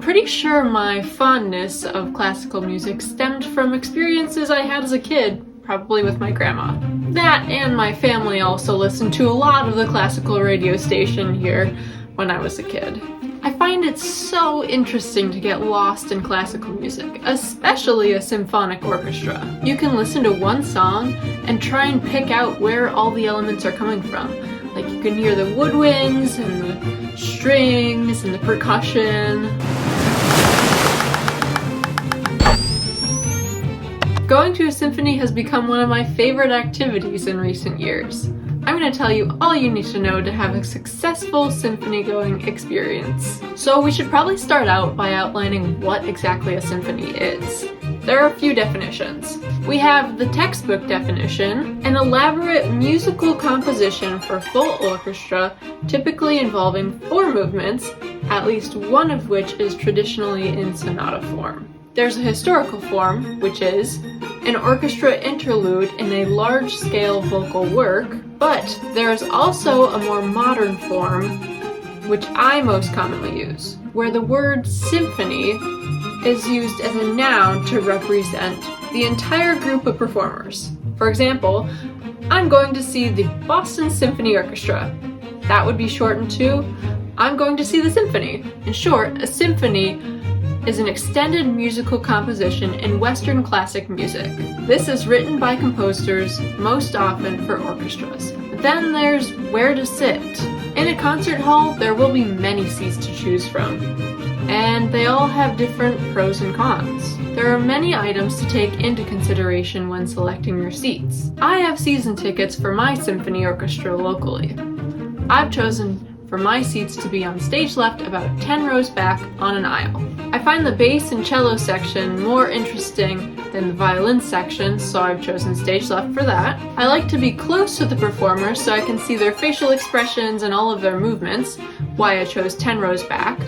pretty sure my fondness of classical music stemmed from experiences I had as a kid, probably with my grandma. That and my family also listened to a lot of the classical radio station here when I was a kid. I find it so interesting to get lost in classical music, especially a symphonic orchestra. You can listen to one song and try and pick out where all the elements are coming from. Like you can hear the woodwinds and the strings and the percussion. Going to a symphony has become one of my favorite activities in recent years. I'm going to tell you all you need to know to have a successful symphony-going experience. So we should probably start out by outlining what exactly a symphony is. There are a few definitions. We have the textbook definition, an elaborate musical composition for full orchestra, typically involving 4 movements, at least one of which is traditionally in sonata form. There's a historical form, which is an orchestra interlude in a large-scale vocal work, but there is also a more modern form, which I most commonly use, where the word symphony is used as a noun to represent the entire group of performers. For example, I'm going to see the Boston Symphony Orchestra. That would be shortened to, I'm going to see the symphony. In short, a symphony is an extended musical composition in Western classic music. This is written by composers, most often for orchestras. Then there's where to sit. In a concert hall, there will be many seats to choose from, and they all have different pros and cons. There are many items to take into consideration when selecting your seats. I have season tickets for my symphony orchestra locally. I've chosen for my seats to be on stage left about 10 rows back on an aisle. I find the bass and cello section more interesting than the violin section, so I've chosen stage left for that. I like to be close to the performers so I can see their facial expressions and all of their movements, why I chose 10 rows back,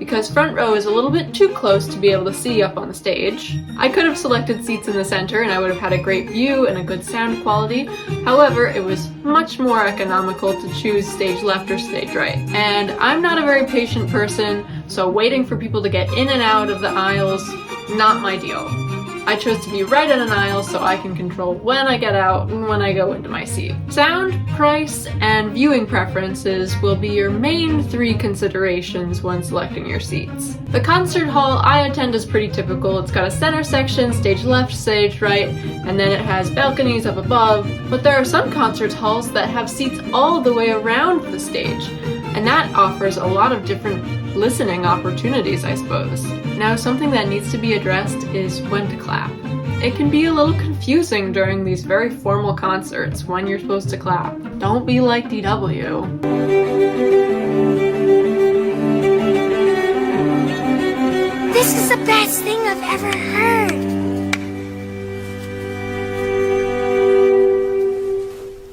because front row is a little bit too close to be able to see up on the stage. I could have selected seats in the center and I would have had a great view and a good sound quality. However, it was much more economical to choose stage left or stage right. And I'm not a very patient person, so waiting for people to get in and out of the aisles, not my deal. I chose to be right in an aisle so I can control when I get out and when I go into my seat. Sound, price, and viewing preferences will be your main 3 considerations when selecting your seats. The concert hall I attend is pretty typical. It's got a center section, stage left, stage right, and then it has balconies up above. But there are some concert halls that have seats all the way around the stage, and that offers a lot of different listening opportunities, I suppose. Now, something that needs to be addressed is when to clap. It can be a little confusing during these very formal concerts when you're supposed to clap. Don't be like DW. This is the best thing I've ever heard.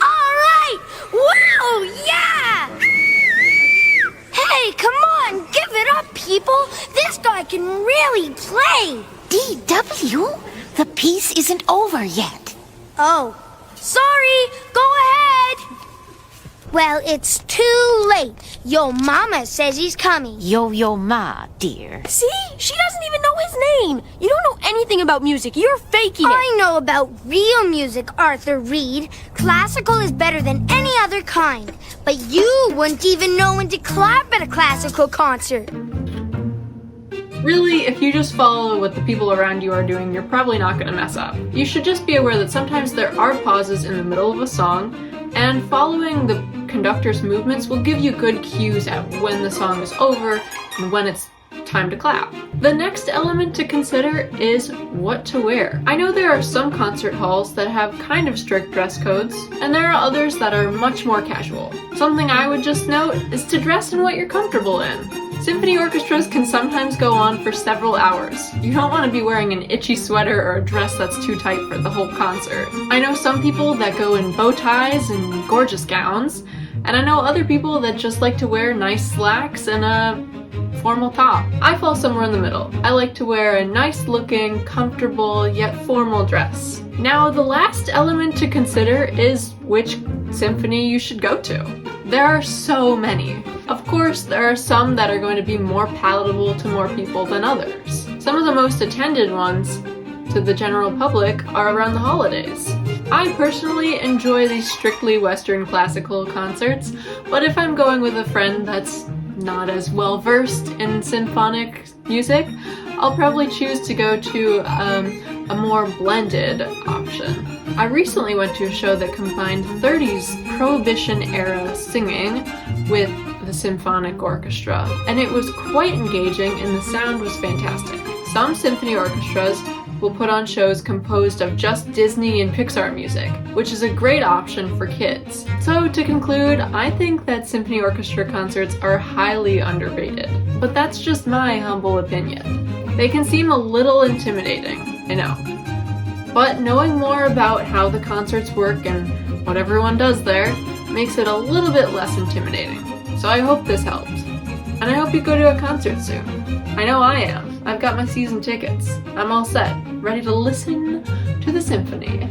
All right! Wow! Yeah! Hey, come on! Give it up, people! This guy can really play! DW? The piece isn't over yet. Oh, sorry! Go ahead! Well, it's too late. Yo mama says he's coming. Yo ma, dear. See? She doesn't even know his name. You don't know anything about music. You're faking it. I know about real music, Arthur Reed. Classical is better than any other kind. But you wouldn't even know when to clap at a classical concert. Really, if you just follow what the people around you are doing, you're probably not going to mess up. You should just be aware that sometimes there are pauses in the middle of a song, and following the conductor's movements will give you good cues at when the song is over and when it's time to clap. The next element to consider is what to wear. I know there are some concert halls that have kind of strict dress codes, and there are others that are much more casual. Something I would just note is to dress in what you're comfortable in. Symphony orchestras can sometimes go on for several hours. You don't want to be wearing an itchy sweater or a dress that's too tight for the whole concert. I know some people that go in bow ties and gorgeous gowns, and I know other people that just like to wear nice slacks and a formal top. I fall somewhere in the middle. I like to wear a nice looking, comfortable, yet formal dress. Now, the last element to consider is which symphony you should go to. There are so many. Of course, there are some that are going to be more palatable to more people than others. Some of the most attended ones to the general public are around the holidays. I personally enjoy these strictly Western classical concerts, but if I'm going with a friend that's not as well versed in symphonic music, I'll probably choose to go to a more blended option. I recently went to a show that combined 30s Prohibition-era singing with the symphonic orchestra, and it was quite engaging and the sound was fantastic. Some symphony orchestras will put on shows composed of just Disney and Pixar music, which is a great option for kids. So to conclude, I think that symphony orchestra concerts are highly underrated, but that's just my humble opinion. They can seem a little intimidating, I know. But knowing more about how the concerts work and what everyone does there makes it a little bit less intimidating. So I hope this helped. And I hope you go to a concert soon. I know I am. I've got my season tickets. I'm all set, ready to listen to the symphony.